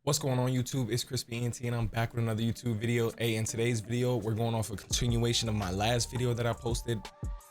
What's going on YouTube? It's krispyENT and I'm back with another YouTube video. Hey, in today's video, we're going off a continuation of my last video that I posted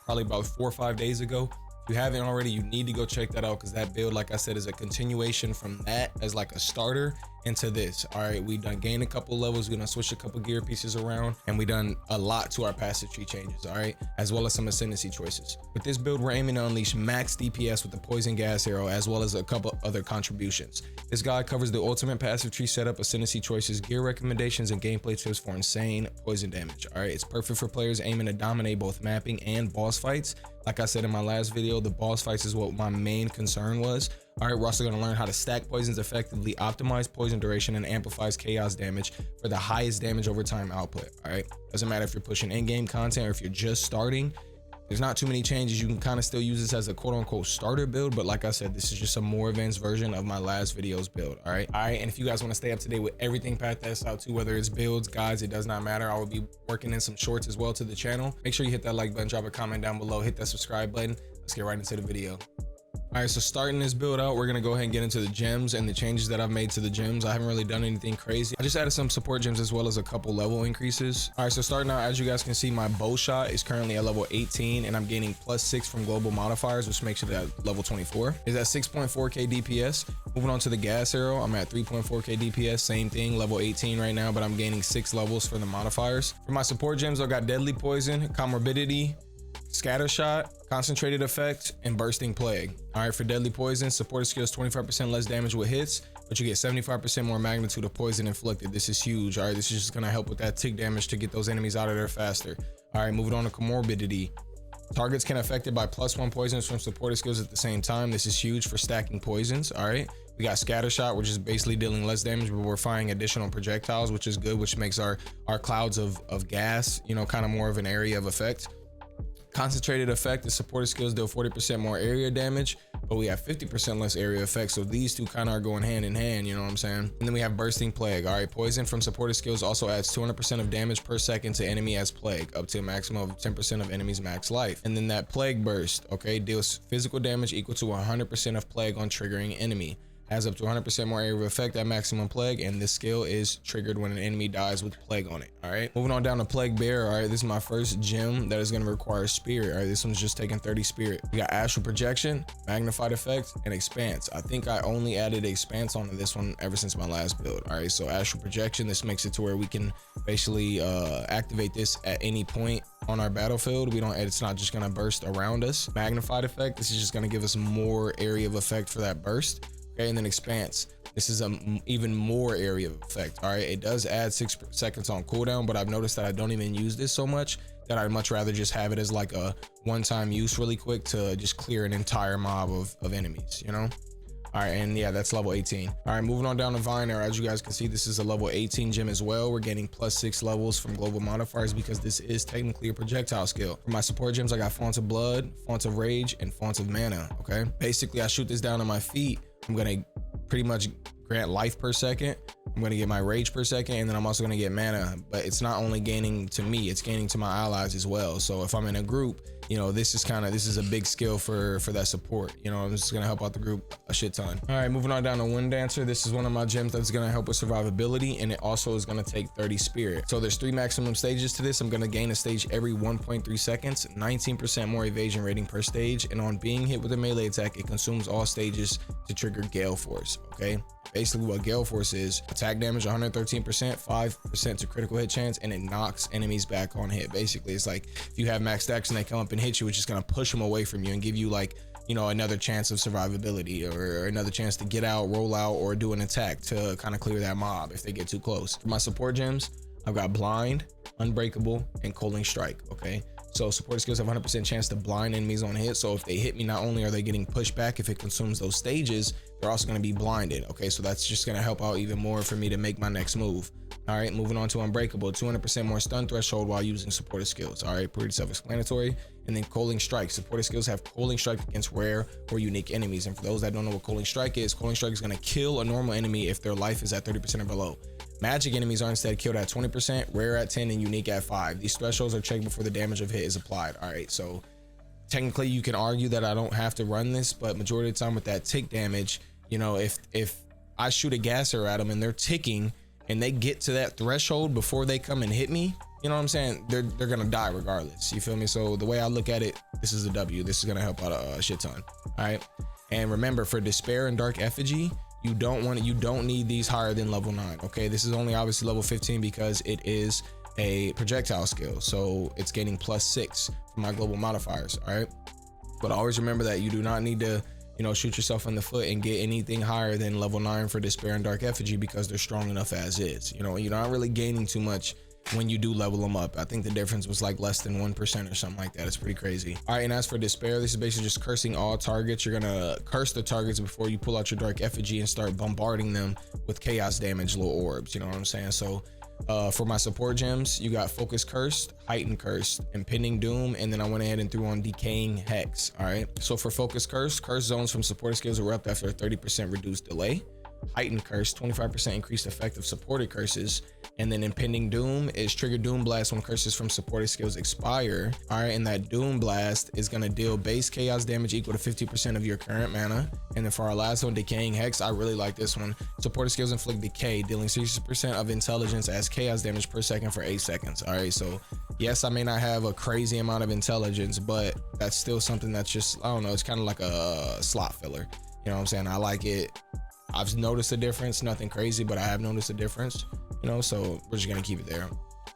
probably about 4 or 5 days ago. If you haven't already, you need to go check that out because that build, like I said, is a continuation from that as like a starter into this. All right, we done gained a couple levels, we're gonna switch a couple gear pieces around, and we done a lot to our passive tree changes, all right, as well as some ascendancy choices. With this build, we're aiming to unleash max DPS with the poison gas arrow, as well as a couple other contributions. This guide covers the ultimate passive tree setup, ascendancy choices, gear recommendations, and gameplay tips for insane poison damage. All right, it's perfect for players aiming to dominate both mapping and boss fights. Like I said in my last video, the boss fights is what my main concern was. All right, we're also going to learn how to stack poisons effectively, optimize poison duration, and amplifies chaos damage for the highest damage over time output. All right, doesn't matter if you're pushing in-game content or if you're just starting. There's not too many changes. You can kind of still use this as a quote-unquote starter build, but like I said, this is just a more advanced version of my last video's build. All right, and if you guys want to stay up to date with everything Path out to, whether it's builds, guides, it does not matter. I will be working in some shorts as well to the channel. Make sure you hit that like button, drop a comment down below, hit that subscribe button. Let's get right into the video. All right, so starting this build out, we're gonna go ahead and get into the gems and the changes that I've made to the gems. I haven't really done anything crazy. I just added some support gems as well as a couple level increases. All right, so starting out, as you guys can see, my bow shot is currently at level 18 and I'm gaining +6 from global modifiers, which makes it at level 24. Is at 6.4k DPS. Moving on to the gas arrow, I'm at 3.4k DPS, same thing, level 18 right now, but I'm gaining 6 levels for the modifiers. For my support gems, I've got deadly poison, comorbidity, scatter shot, concentrated effect, and bursting plague. All right, for deadly poison, supported skills 25% less damage with hits, but you get 75% more magnitude of poison inflicted. This is huge. All right, this is just gonna help with that tick damage to get those enemies out of there faster. All right, moving on to comorbidity. Targets can affected by +1 poisons from supported skills at the same time. This is huge for stacking poisons. All right, we got scatter shot, which is basically dealing less damage, but we're firing additional projectiles, which is good, which makes our clouds of gas, you know, kind of more of an area of effect. Concentrated effect, the supported skills deal 40% more area damage, but we have 50% less area effect. So these two kind of are going hand in hand, you know what I'm saying? And then we have bursting plague. All right, poison from supported skills also adds 200% of damage per second to enemy as plague, up to a maximum of 10% of enemy's max life. And then that plague burst, okay, deals physical damage equal to 100% of plague on triggering enemy. Has up to 100% more area of effect at maximum plague, and this skill is triggered when an enemy dies with plague on it. All right, moving on down to plague bear. All right, this is my first gem that is going to require spirit. All right, this one's just taking 30 spirit. We got astral projection, magnified effect, and expanse. I think I only added expanse onto this one ever since my last build. All right, so astral projection, this makes it to where we can basically activate this at any point on our battlefield. It's not just going to burst around us. Magnified effect, this is just going to give us more area of effect for that burst. Okay, and then expanse, this is even more area of effect. All right, it does add 6 seconds on cooldown, but I've noticed that I don't even use this so much that I'd much rather just have it as like a one-time use really quick to just clear an entire mob of enemies, you know? All right, and yeah, that's level 18. All right, moving on down to Vine Arrow. As you guys can see, this is a level 18 gem as well. We're getting +6 levels from global modifiers because this is technically a projectile skill. For my support gems, I got Font of Blood, Font of Rage, and Font of Mana, okay? Basically, I shoot this down on my feet. I'm gonna pretty much grant life per second. I'm gonna get my rage per second, and then I'm also gonna get mana. But it's not only gaining to me, it's gaining to my allies as well. So if I'm in a group, you know, this is a big skill for that support. You know, this is gonna help out the group a shit ton. All right, moving on down to Wind Dancer. This is one of my gems that's gonna help with survivability, and it also is gonna take 30 spirit. So there's 3 maximum stages to this. I'm gonna gain a stage every 1.3 seconds, 19% more evasion rating per stage, and on being hit with a melee attack, it consumes all stages to trigger Gale Force. Okay, basically what Gale Force is: attack damage 113%, 5% to critical hit chance, and it knocks enemies back on hit. Basically, it's like if you have max stacks and they come up and hit you, it's just gonna push them away from you and give you, like, you know, another chance of survivability or another chance to get out, roll out, or do an attack to kind of clear that mob if they get too close. For my support gems, I've got blind, unbreakable, and culling strike. Okay, so supported skills have 100% chance to blind enemies on hit. So if they hit me, not only are they getting pushed back if it consumes those stages, they're also going to be blinded. Okay, so that's just going to help out even more for me to make my next move. All right, moving on to unbreakable, 200% more stun threshold while using supported skills. All right, pretty self-explanatory. And then culling strike, supported skills have culling strike against rare or unique enemies. And for those that don't know what culling strike is going to kill a normal enemy if their life is at 30% or below. Magic enemies are instead killed at 20%, rare at 10, and unique at 5. These thresholds are checked before the damage of hit is applied. All right, so technically you can argue that I don't have to run this, but majority of the time with that tick damage, you know, if I shoot a gas arrow at them and they're ticking and they get to that threshold before they come and hit me, you know what I'm saying? They're gonna die regardless. You feel me? So the way I look at it, this is a W. This is gonna help out a shit ton. All right. And remember, for Despair and Dark Effigy, you don't need these higher than level 9. Okay, this is only obviously level 15 because it is a projectile skill, so it's getting +6 from my global modifiers. All right, but always remember that you do not need to, you know, shoot yourself in the foot and get anything higher than level 9 for Despair and Dark Effigy, because they're strong enough as is. You know, you're not really gaining too much when you do level them up. I think the difference was like less than 1% or something like that. It's pretty crazy. All right, and as for Despair, this is basically just cursing all targets. You're gonna curse the targets before you pull out your Dark Effigy and start bombarding them with chaos damage little orbs, you know what I'm saying? So for my support gems, you got Focus Cursed, Heightened Cursed, Impending Doom, and then I went ahead and threw on Decaying Hex. All right, so for Focus Cursed, curse zones from supported skills erupt after a 30% reduced delay. Heightened Curse, 25% increased effect of supported curses. And then Impending Doom is trigger Doom Blast when curses from supported skills expire. All right, and that Doom Blast is gonna deal base chaos damage equal to 50% of your current mana. And then for our last one, Decaying Hex, I really like this one. Supported skills inflict decay, dealing 60% of intelligence as chaos damage per second for 8 seconds. All right, so yes, I may not have a crazy amount of intelligence, but that's still something that's just, I don't know, it's kind of like a slot filler. You know what I'm saying? I like it. I've noticed a difference, nothing crazy, but I have noticed a difference, you know, so we're just gonna keep it there.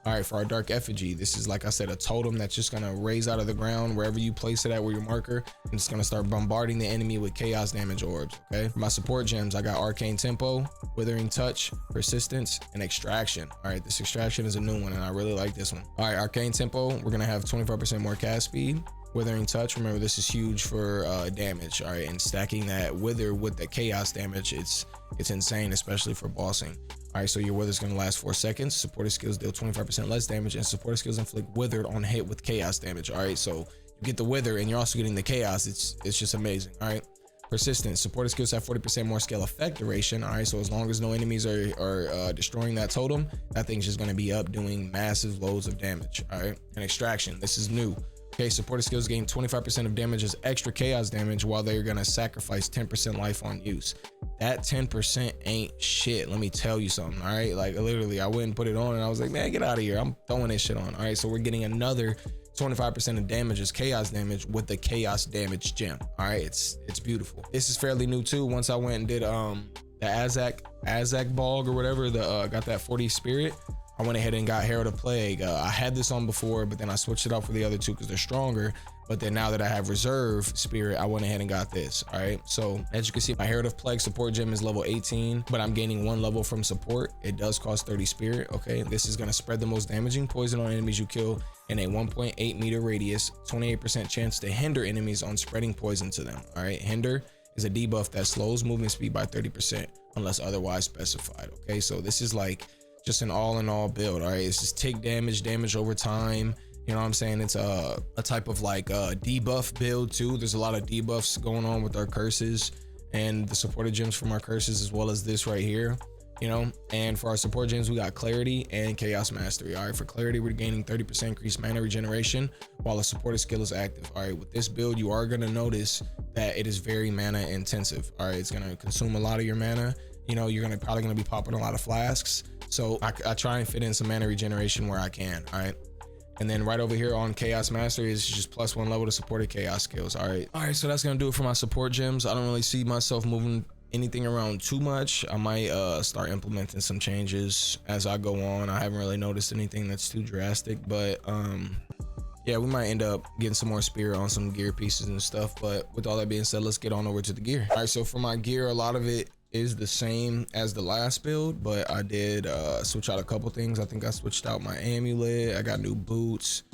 All right, for our Dark Effigy, this is, like I said, a totem that's just gonna raise out of the ground wherever you place it at, where your marker, and it's gonna start bombarding the enemy with chaos damage orbs. Okay, for my support gems, I got Arcane Tempo, Withering Touch, Persistence, and Extraction. All right, this Extraction is a new one and I really like this one. All right, Arcane Tempo, we're gonna have 25% more cast speed. Withering Touch, remember this is huge for damage. All right, and stacking that wither with the chaos damage, it's insane, especially for bossing. All right, so your wither is going to last 4 seconds. Supported skills deal 25% less damage, and supported skills inflict withered on hit with chaos damage. All right, so you get the wither and you're also getting the chaos. It's just amazing. All right, Persistence, supported skills have 40% more scale effect duration. All right, so as long as no enemies are destroying that totem, that thing's just going to be up doing massive loads of damage. All right, and Extraction, this is new. Okay, supported skills gain 25% of damage as extra chaos damage while they're gonna sacrifice 10% life on use. That 10% ain't shit, let me tell you something. All right, like literally I went and put it on and I was like, man, get out of here, I'm throwing this shit on. All right, so we're getting another 25% of damage as chaos damage with the chaos damage gem. All right, it's beautiful. This is fairly new too. Once I went and did the Azak Bog or whatever, the got that 40 spirit, I went ahead and got Herald of Plague. I had this on before, but then I switched it out for the other two because they're stronger. But then now that I have Reserve Spirit, I went ahead and got this. All right, so as you can see, my Herald of Plague support gem is level 18, but I'm gaining 1 level from support. It does cost 30 spirit. Okay, this is going to spread the most damaging poison on enemies you kill in a 1.8 meter radius, 28% chance to hinder enemies on spreading poison to them. All right, hinder is a debuff that slows movement speed by 30% unless otherwise specified. Okay, so this is like just an all-in-all build. All right, it's just tick damage over time. You know what I'm saying? It's a type of like debuff build too. There's a lot of debuffs going on with our curses and the supported gems from our curses, as well as this right here, you know. And for our support gems, we got Clarity and Chaos Mastery. All right, for Clarity, we're gaining 30% increased mana regeneration while a supported skill is active. All right, with this build, you are gonna notice that it is very mana intensive. All right, it's gonna consume a lot of your mana. You know, you're probably gonna be popping a lot of flasks. So I try and fit in some mana regeneration where I can. All right, and then right over here on Chaos Mastery is just +1 level to supported chaos skills. All right, so that's gonna do it for my support gems. I don't really see myself moving anything around too much. I might start implementing some changes as I go on. I haven't really noticed anything that's too drastic, but yeah, we might end up getting some more spirit on some gear pieces and stuff. But with all that being said, let's get on over to the gear. All right, so for my gear, a lot of it is the same as the last build, but I did switch out a couple things. I think I switched out my amulet. I got new boots,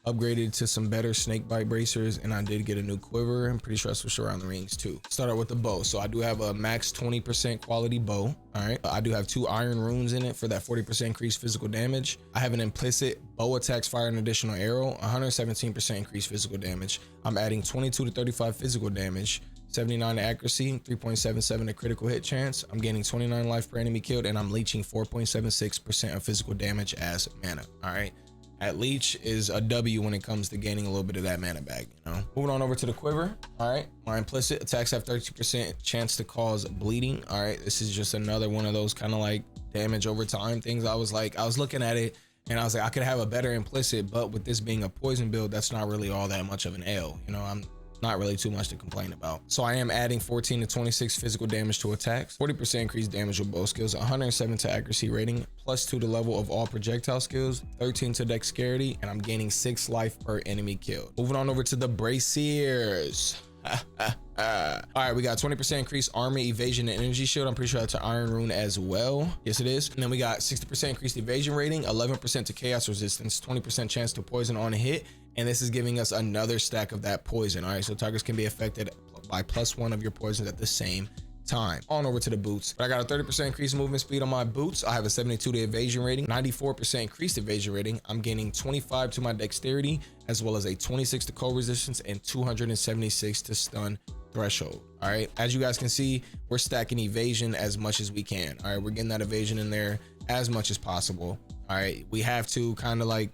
upgraded to some better snake bite bracers, and I did get a new quiver. I'm pretty sure I switched around the rings too. Start out with the bow. So I do have a max 20% quality bow. All right, I do have 2 iron runes in it for that 40% increased physical damage. I have an implicit bow attacks fire an additional arrow, 117% increased physical damage. I'm adding 22 to 35 physical damage, 79 to accuracy, 3.77 to critical hit chance. I'm gaining 29 life per enemy killed, and I'm leeching 4.76% of physical damage as mana. All right, at leech is a W when it comes to gaining a little bit of that mana back, you know. Moving on over to the quiver. All right, my implicit attacks have 30% chance to cause bleeding. All right, this is just another one of those kind of like damage over time things. I was looking at it and I was like, I could have a better implicit, but with this being a poison build, that's not really all that much of an L, you know. I'm not really too much to complain about. So I am adding 14 to 26 physical damage to attacks, 40% increased damage with both skills, 107 to accuracy rating, +2 to level of all projectile skills, 13 to dexterity, and I'm gaining 6 life per enemy killed. Moving on over to the braziers. All right, we got 20% increased armor, evasion, and energy shield. I'm pretty sure that's an iron rune as well. Yes, it is. And then we got 60% increased evasion rating, 11% to chaos resistance, 20% chance to poison on a hit, and this is giving us another stack of that poison. All right, so targets can be affected by +1 of your poisons at the same time. On over to the boots. But I got a 30% increased movement speed on my boots. I have a 72 to evasion rating, 94% increased evasion rating. I'm gaining 25 to my dexterity, as well as a 26 to cold resistance and 276 to stun threshold. All right, as you guys can see, we're stacking evasion as much as we can. All right, we're getting that evasion in there as much as possible. All right, we have to kind of like,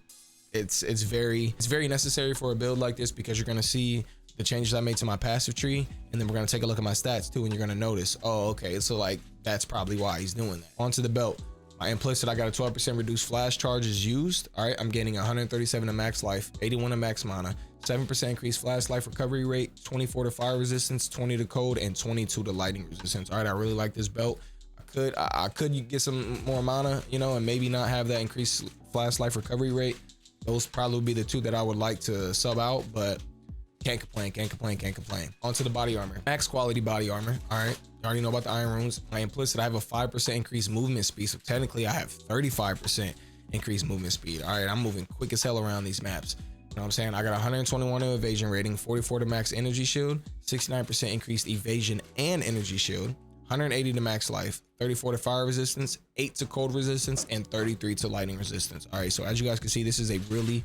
it's very necessary for a build like this, because you're going to see the changes I made to my passive tree, and then we're going to take a look at my stats too, and you're going to notice, oh, okay, so like that's probably why he's doing that. Onto the belt. My implicit, I got a 12% reduced flash charges used. All right, I'm getting 137 to max life, 81 to max mana, 7% increased flash life recovery rate, 24 to fire resistance, 20 to cold, and 22 to lightning resistance. All right, I really like this belt. I could get some more mana, you know, and maybe not have that increased flash life recovery rate. Those probably would be the two that I would like to sub out, but can't complain. Onto the body armor. Max quality body armor. All right, you already know about the iron runes. My implicit, I have a 5% increased movement speed, so technically I have 35% increased movement speed. All right, I'm moving quick as hell around these maps. You know what I'm saying? I got 121 to evasion rating, 44 to max energy shield, 69% increased evasion and energy shield, 180 to max life, 34 to fire resistance, 8 to cold resistance, and 33 to lightning resistance. All right, so as you guys can see, this is a really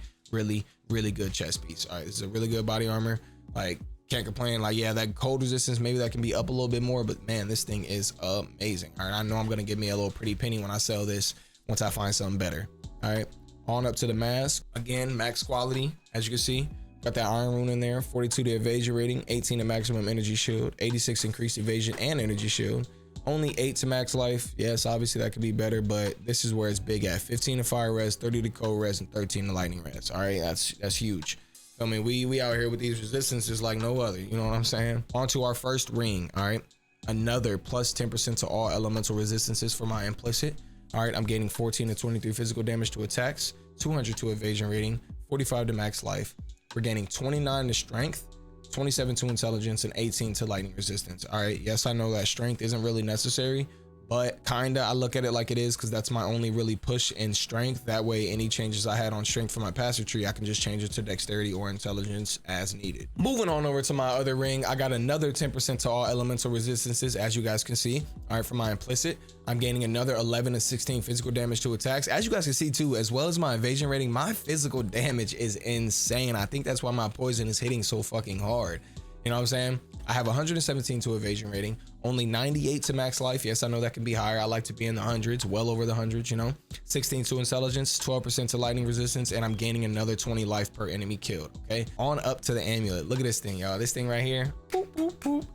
good chest piece. All right, this is a really good body armor. Like, can't complain. Like, yeah, that cold resistance, maybe that can be up a little bit more, but man, this thing is amazing. All right, I know I'm gonna give me a little pretty penny when I sell this once I find something better. All right, on up to the mask. Again, max quality, as you can see. Got that iron rune in there, 42 to evasion rating, 18 to maximum energy shield, 86 increased evasion and energy shield, only 8 to max life. Yes, obviously that could be better, but this is where it's big at. 15 to fire res, 30 to cold res, and 13 to lightning res. All right, that's huge. I mean, we out here with these resistances like no other, you know what I'm saying? On to our first ring. All right, another plus 10% to all elemental resistances for my implicit. All right, I'm gaining 14 to 23 physical damage to attacks, 200 to evasion rating, 45 to max life. We're gaining 29 to strength, 27 to intelligence, and 18 to lightning resistance. All right, yes, I know that strength isn't really necessary, but kinda I look at it like it is, because that's my only really push in strength. That way any changes I had on strength for my passive tree, I can just change it to dexterity or intelligence as needed. Moving on over to my other ring, I got another 10% to all elemental resistances, as you guys can see. All right, for my implicit, I'm gaining another 11 to 16 physical damage to attacks. As you guys can see too, as well as my evasion rating, my physical damage is insane. I think that's why my poison is hitting so fucking hard. You know what I'm saying? I have 117 to evasion rating, only 98 to max life. Yes, I know that can be higher. I like to be in the hundreds, well over the hundreds, you know. 16 to intelligence, 12% to lightning resistance, and I'm gaining another 20 life per enemy killed. Okay, on up to the amulet. Look at this thing, y'all. This thing right here. Boop, boop, boop.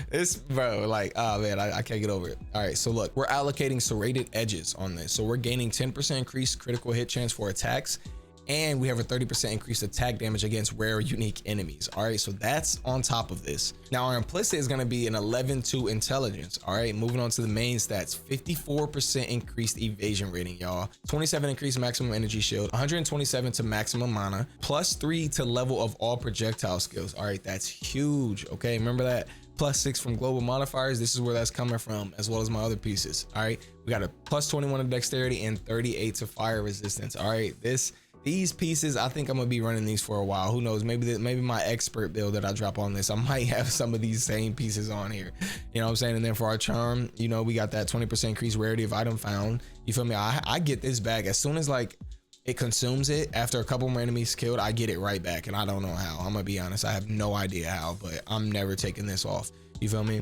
This, bro, like, oh man, I can't get over it. All right, so look, we're allocating serrated edges on this. So we're gaining 10% increased critical hit chance for attacks, and we have a 30% increased attack damage against rare unique enemies. All right, so that's on top of this. Now our implicit is going to be an 11 to intelligence. All right, moving on to the main stats. 54% increased evasion rating, y'all. 27 increased maximum energy shield, 127 to maximum mana, +3 to level of all projectile skills. All right, that's huge. Okay, remember that. +6 from global modifiers. This is where that's coming from, as well as my other pieces. All right, we got a +21 to dexterity and 38 to fire resistance. All right, these pieces, I think I'm gonna be running these for a while. Who knows? Maybe my expert build that I drop on this, I might have some of these same pieces on here. You know what I'm saying? And then for our charm, you know, we got that 20% increased rarity of item found. You feel me? I get this back as soon as like it consumes it. After a couple more enemies killed, I get it right back, and I don't know how. I'm gonna be honest, I have no idea how, but I'm never taking this off. You feel me?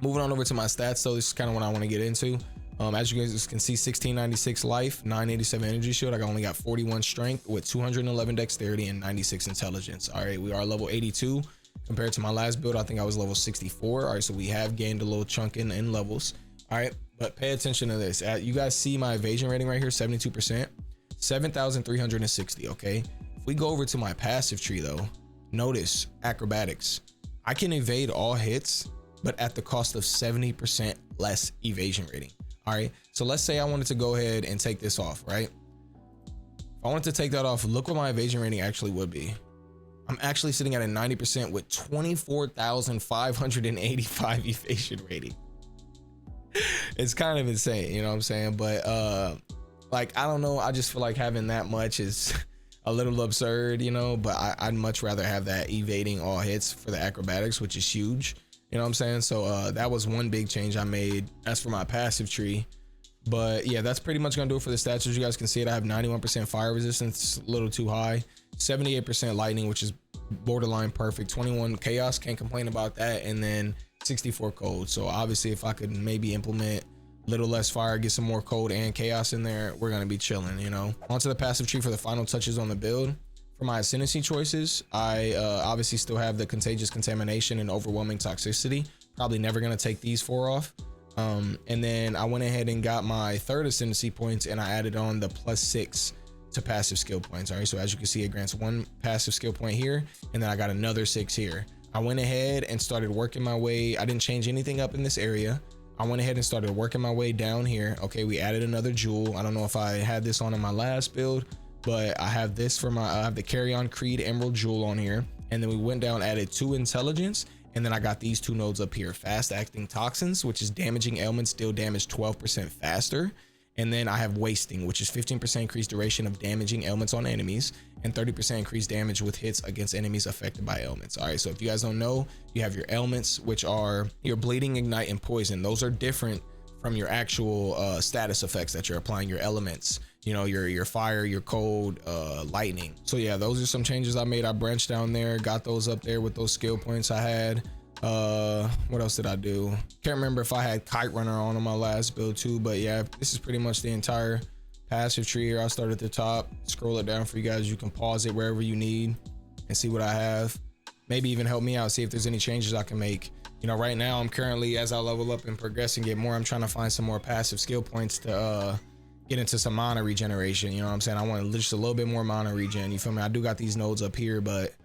Moving on over to my stats, so this is kind of what I want to get into. As you guys can see, 1696 life, 987 energy shield. I only got 41 strength with 211 dexterity and 96 intelligence. All right, we are level 82 compared to my last build. I think I was level 64. All right, so we have gained a little chunk in levels. All right, but pay attention to this. You guys see my evasion rating right here, 72%, 7,360. Okay, if we go over to my passive tree though, notice acrobatics. I can evade all hits, but at the cost of 70% less evasion rating. All right, so let's say I wanted to go ahead and take this off, right? If I wanted to take that off, look what my evasion rating actually would be. I'm actually sitting at a 90% with 24,585 evasion rating. It's kind of insane, you know what I'm saying? But like, I don't know, I just feel like having that much is a little absurd, you know, but I'd much rather have that evading all hits for the acrobatics, which is huge. You know what I'm saying? So that was one big change I made. As for my passive tree, but yeah, that's pretty much gonna do it for the stats. As you guys can see it, I have 91% fire resistance, a little too high, 78% lightning, which is borderline perfect, 21 chaos, can't complain about that, and then 64 cold. So obviously if I could maybe implement a little less fire, get some more cold and chaos in there, we're gonna be chilling, you know. Onto the passive tree for the final touches on the build. For my ascendancy choices, I obviously still have the contagious contamination and overwhelming toxicity. Probably never gonna take these 4 off. And then I went ahead and got my third ascendancy points, and I added on the +6 to passive skill points. All right, so as you can see, it grants 1 passive skill point here, and then I got another 6 here. I went ahead and started working my way. I didn't change anything up in this area. I went ahead and started working my way down here. Okay, we added another jewel. I don't know if I had this on in my last build, but I have this for I have the Carry On Creed Emerald Jewel on here. And then we went down, added 2 intelligence. And then I got these 2 nodes up here, fast acting toxins, which is damaging ailments, deal damage 12% faster. And then I have wasting, which is 15% increased duration of damaging ailments on enemies and 30% increased damage with hits against enemies affected by ailments. All right, so if you guys don't know, you have your ailments, which are your bleeding, ignite, and poison. Those are different from your actual status effects that you're applying, your elements, you know, your fire, your cold, lightning. So yeah, those are some changes I made. I branched down there, got those up there with those skill points I had. What else did I do? Can't remember if I had Kite Runner on my last build too, but yeah, this is pretty much the entire passive tree here. I'll start at the top, scroll it down for you guys. You can pause it wherever you need and see what I have. Maybe even help me out, see if there's any changes I can make. You know, right now I'm currently, as I level up and progress and get more, I'm trying to find some more passive skill points to get into some mana regeneration. You know what I'm saying? I want just a little bit more mana regen. You feel me? I do got these nodes up here, but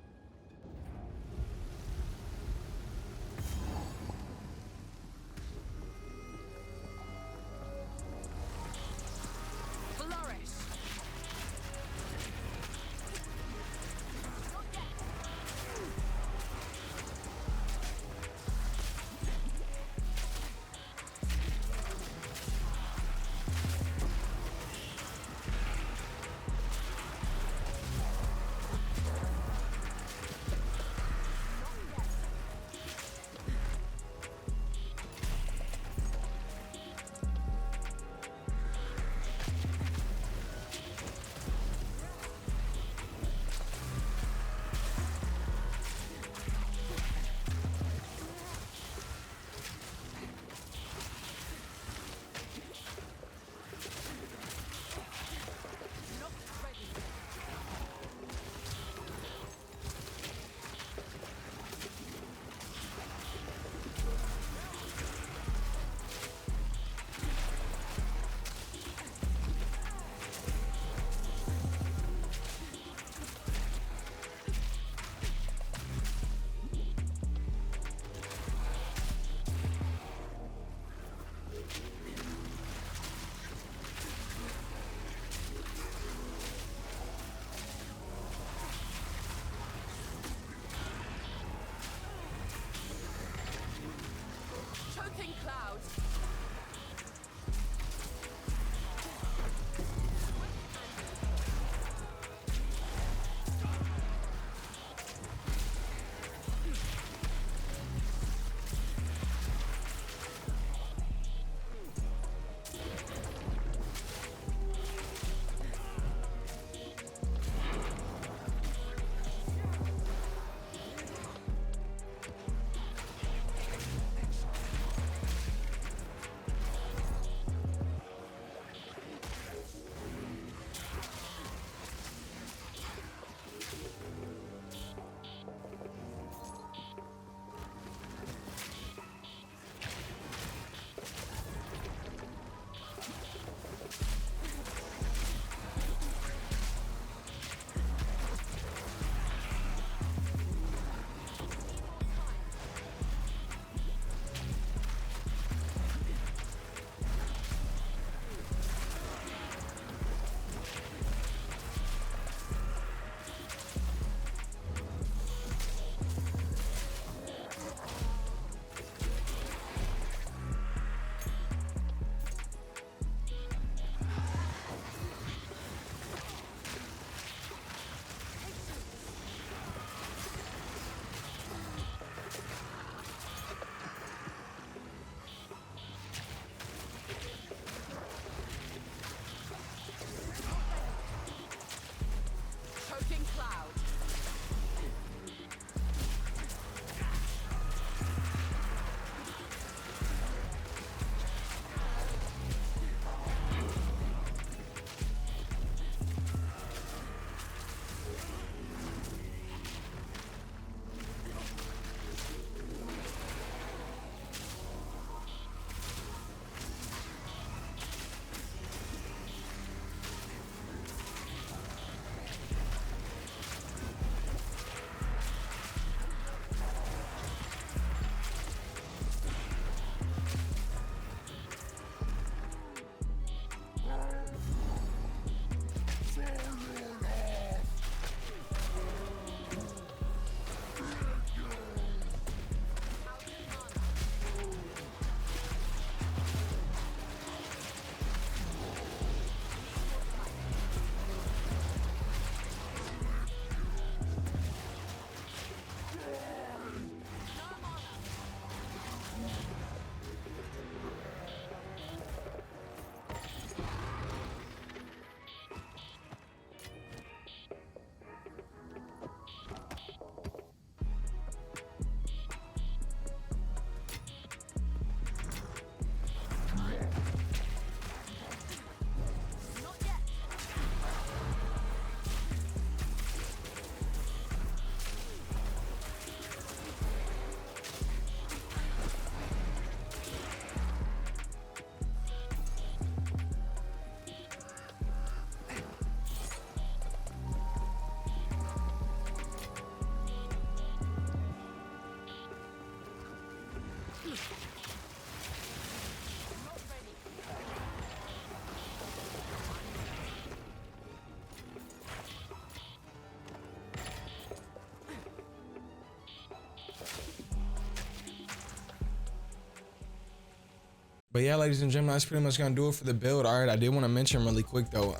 But yeah, ladies and gentlemen, that's pretty much gonna do it for the build. All right, I did want to mention really quick though,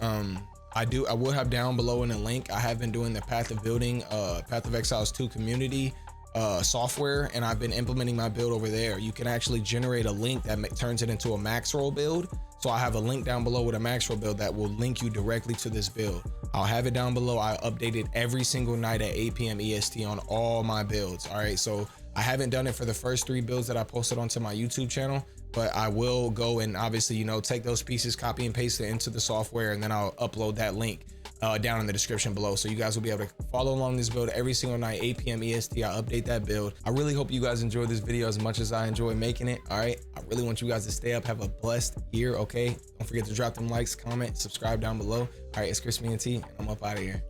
I will have down below in the link, I have been doing the Path of Building, Path of Exiles 2 community software, and I've been implementing my build over there. You can actually generate a link that turns it into a max roll build. So I have a link down below with a max roll build that will link you directly to this build. I'll have it down below. I update it every single night at 8 p.m. EST on all my builds. All right, so I haven't done it for the first 3 builds that I posted onto my YouTube channel, but I will go and obviously, you know, take those pieces, copy and paste it into the software, and then I'll upload that link down in the description below. So you guys will be able to follow along this build every single night, 8 p.m. EST. I update that build. I really hope you guys enjoyed this video as much as I enjoy making it. All right, I really want you guys to stay up, have a blessed year. Okay, don't forget to drop them likes, comment, subscribe down below. All right, it's krispyENT, and I'm up out of here.